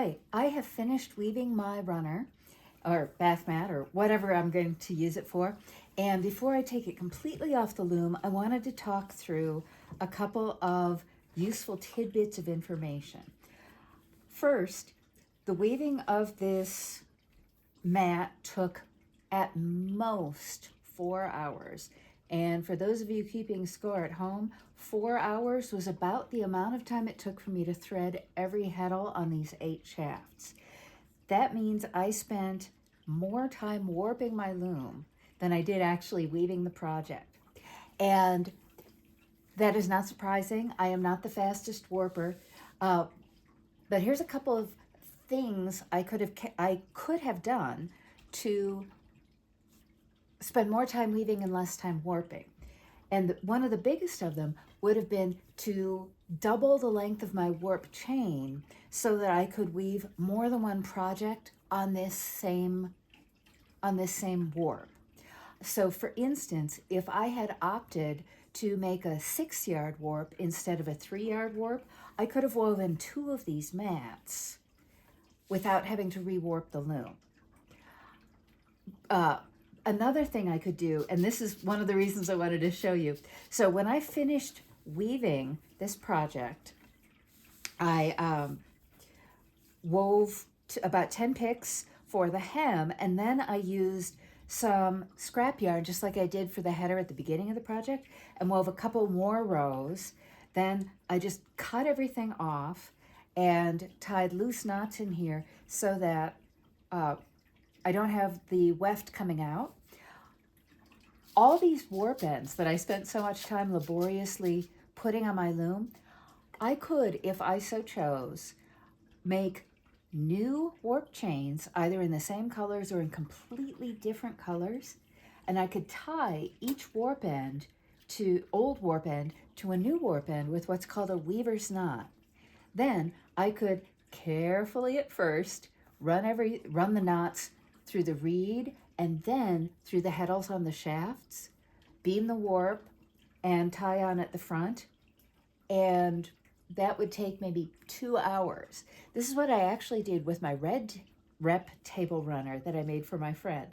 right, I have finished weaving my runner or bath mat or whatever I'm going to use it for. And before I take it completely off the loom, I wanted to talk through a couple of useful tidbits of information. First, the weaving of this mat took at most 4 hours. And for those of you keeping score at home, 4 hours was about the amount of time it took for me to thread every heddle on these 8 shafts. That means I spent more time warping my loom than I did actually weaving the project. And that is not surprising. I am not the fastest warper. But here's a couple of things I could have done to spend more time weaving and less time warping. And one of the biggest of them would have been to double the length of my warp chain so that I could weave more than one project on this same warp. So for instance, if I had opted to make a 6-yard warp instead of a 3-yard warp, I could have woven 2 of these mats without having to rewarp the loom. Another thing I could do, and this is one of the reasons I wanted to show you. So when I finished weaving this project, I wove about 10 picks for the hem, and then I used some scrap yarn, just like I did for the header at the beginning of the project, and wove a couple more rows. Then I just cut everything off and tied loose knots in here so that I don't have the weft coming out. All these warp ends that I spent so much time laboriously putting on my loom, I could, if I so chose, make new warp chains, either in the same colors or in completely different colors, and I could tie each warp end old warp end to a new warp end with what's called a weaver's knot. Then I could carefully at first run the knots through the reed and then through the heddles on the shafts, beam the warp, and tie on at the front. And that would take maybe 2 hours. This is what I actually did with my red rep table runner that I made for my friend.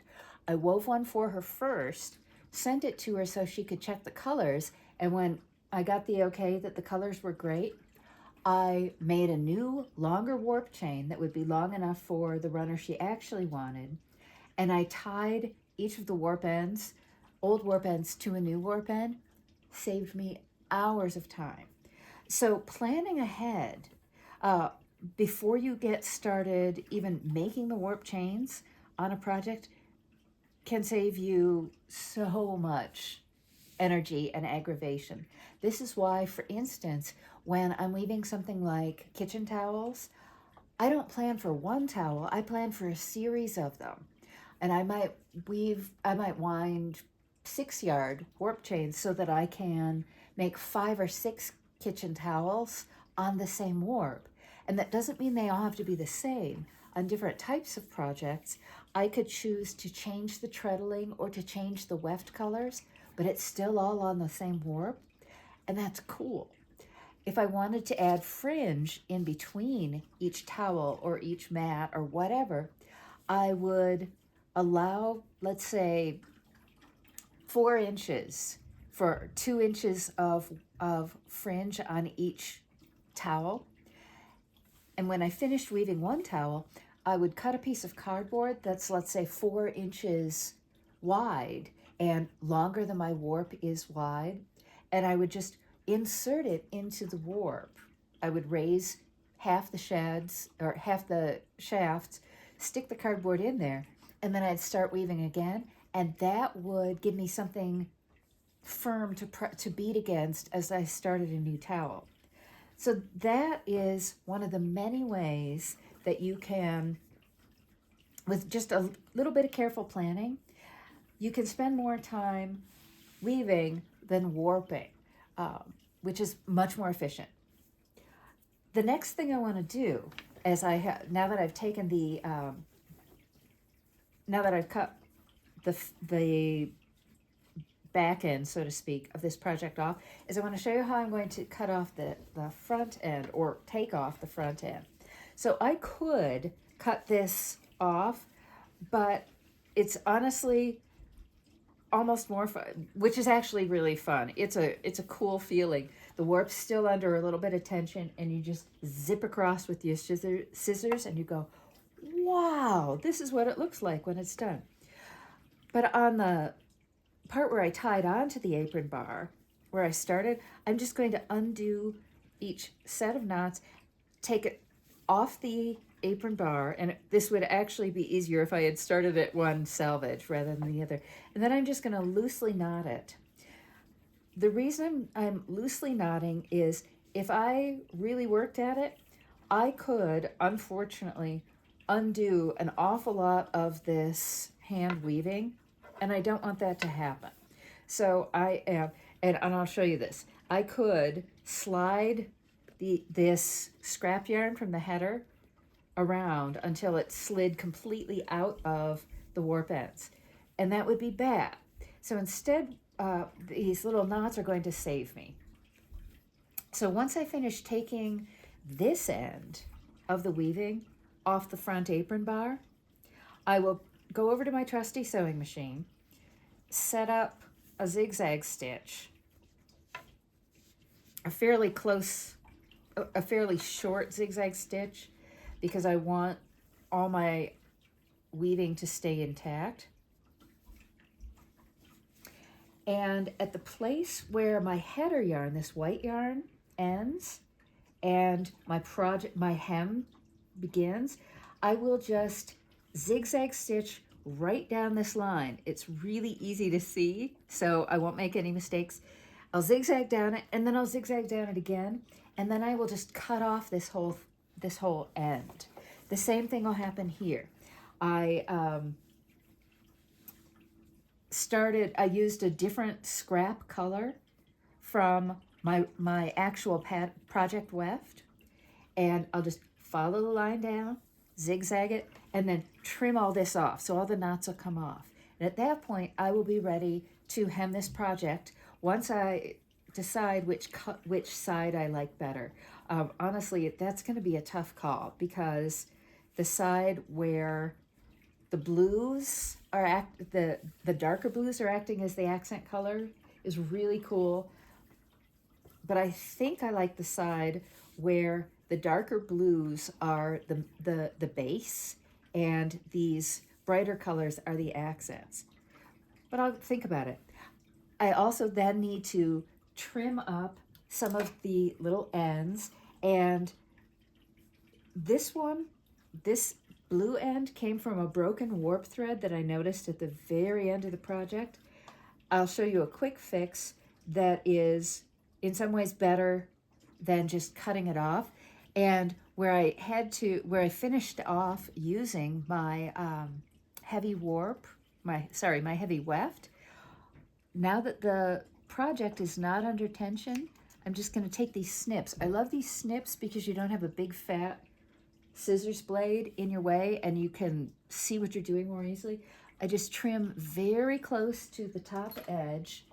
I wove one for her first, sent it to her so she could check the colors, and when I got the okay that the colors were great, I made a new longer warp chain that would be long enough for the runner she actually wanted, and I tied each of the warp ends, old warp ends, to a new warp end. Saved me hours of time. So planning ahead before you get started even making the warp chains on a project can save you so much energy and aggravation. This is why, for instance, when I'm weaving something like kitchen towels, I don't plan for one towel, I plan for a series of them. And I might wind 6-yard warp chains so that I can make 5 or 6 kitchen towels on the same warp. And that doesn't mean they all have to be the same. On different types of projects, I could choose to change the treadling or to change the weft colors, but it's still all on the same warp, and that's cool. If I wanted to add fringe in between each towel or each mat or whatever, I would allow, let's say, 4 inches for 2 inches of fringe on each towel. And when I finished weaving one towel, I would cut a piece of cardboard that's, let's say, 4 inches wide and longer than my warp is wide, and I would just insert it into the warp. I would raise half the shafts, stick the cardboard in there, and then I'd start weaving again, and that would give me something firm to beat against as I started a new towel. So that is one of the many ways that you can, with just a little bit of careful planning, you can spend more time weaving than warping, which is much more efficient. The next thing I want to do, now that I've taken now that I've cut the back end, so to speak, of this project off, is I want to show you how I'm going to cut off the front end, or take off the front end. So I could cut this off, but it's honestly almost more fun, which is actually really fun. It's a cool feeling. The warp's still under a little bit of tension, and you just zip across with your scissors, and you go, wow, this is what it looks like when it's done. But on the part where I tied onto the apron bar, where I started, I'm just going to undo each set of knots, take it off the apron bar, and this would actually be easier if I had started at one selvage rather than the other. And then I'm just going to loosely knot it. The reason I'm loosely knotting is if I really worked at it, I could, unfortunately, undo an awful lot of this hand weaving, and I don't want that to happen. So I am, and I'll show you this. I could slide this scrap yarn from the header around until it slid completely out of the warp ends, and that would be bad. So instead, these little knots are going to save me. So once I finish taking this end of the weaving off the front apron bar, I will go over to my trusty sewing machine, set up a zigzag stitch, a fairly short zigzag stitch, because I want all my weaving to stay intact. And at the place where my header yarn, this white yarn, ends and my hem begins, I will just zigzag stitch right down this line. It's really easy to see, so I won't make any mistakes. I'll zigzag down it, and then I'll zigzag down it again, and then I will just cut off this whole end. The same thing will happen here. I used a different scrap color from my actual project weft, and I'll just follow the line down, zigzag it, and then trim all this off, so all the knots will come off. And at that point, I will be ready to hem this project once I decide which side I like better. Honestly, that's going to be a tough call, because the side where the blues are the darker blues are acting as the accent color is really cool. But I think I like the side where the darker blues are the base and these brighter colors are the accents. But I'll think about it. I also then need to trim up some of the little ends, and this blue end came from a broken warp thread that I noticed at the very end of the project. I'll show you a quick fix that is in some ways better than just cutting it off, and where I finished off using my heavy warp, my heavy weft. Now that the project is not under tension, I'm just going to take these snips. I love these snips because you don't have a big fat scissors blade in your way and you can see what you're doing more easily. I just trim very close to the top edge,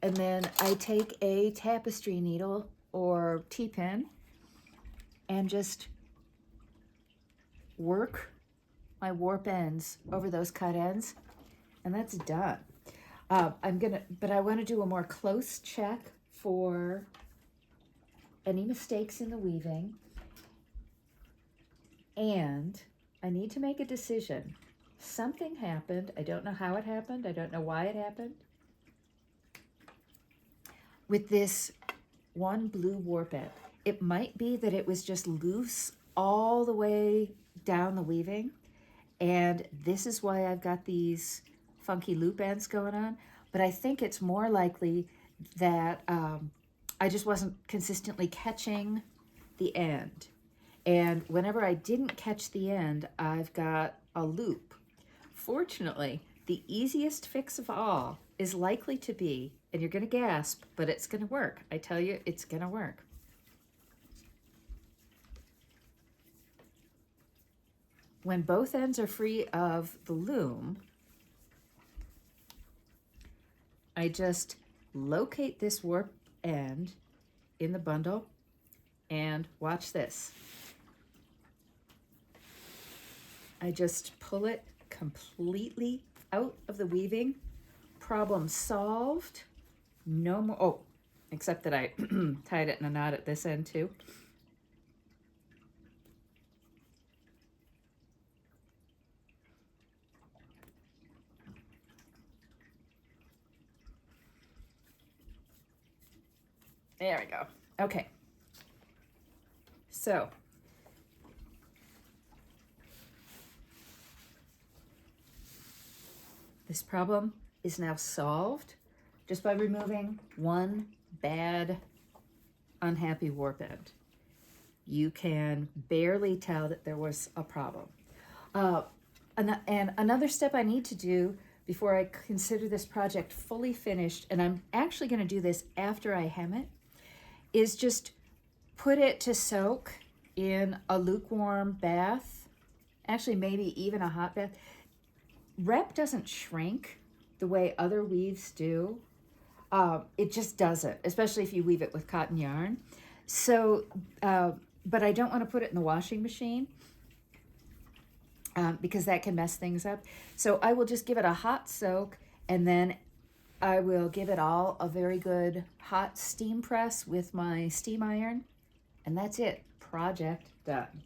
and then I take a tapestry needle or T-pin and just work my warp ends over those cut ends, and that's done. But I want to do a more close check for any mistakes in the weaving, and I need to make a decision. Something happened. I don't know how it happened. I don't know why it happened. With this one blue warp end, it might be that it was just loose all the way down the weaving, and this is why I've got these funky loop ends going on. But I think it's more likely that I just wasn't consistently catching the end. And whenever I didn't catch the end, I've got a loop. Fortunately, the easiest fix of all is likely to be, and you're going to gasp, but it's going to work. I tell you, it's going to work. When both ends are free of the loom, I just locate this warp end in the bundle, and watch this. I just pull it completely out of the weaving. Problem solved. No more, oh, except that I tied it in a knot at this end too. There we go. Okay. So this problem is now solved just by removing one bad, unhappy warp end. You can barely tell that there was a problem. And another step I need to do before I consider this project fully finished, and I'm actually going to do this after I hem it, is just put it to soak in a lukewarm bath, actually maybe even a hot bath. Rep doesn't shrink the way other weaves do. It just doesn't, especially if you weave it with cotton yarn. So, but I don't want to put it in the washing machine because that can mess things up. So I will just give it a hot soak, and then I will give it all a very good hot steam press with my steam iron, and that's it. Project done.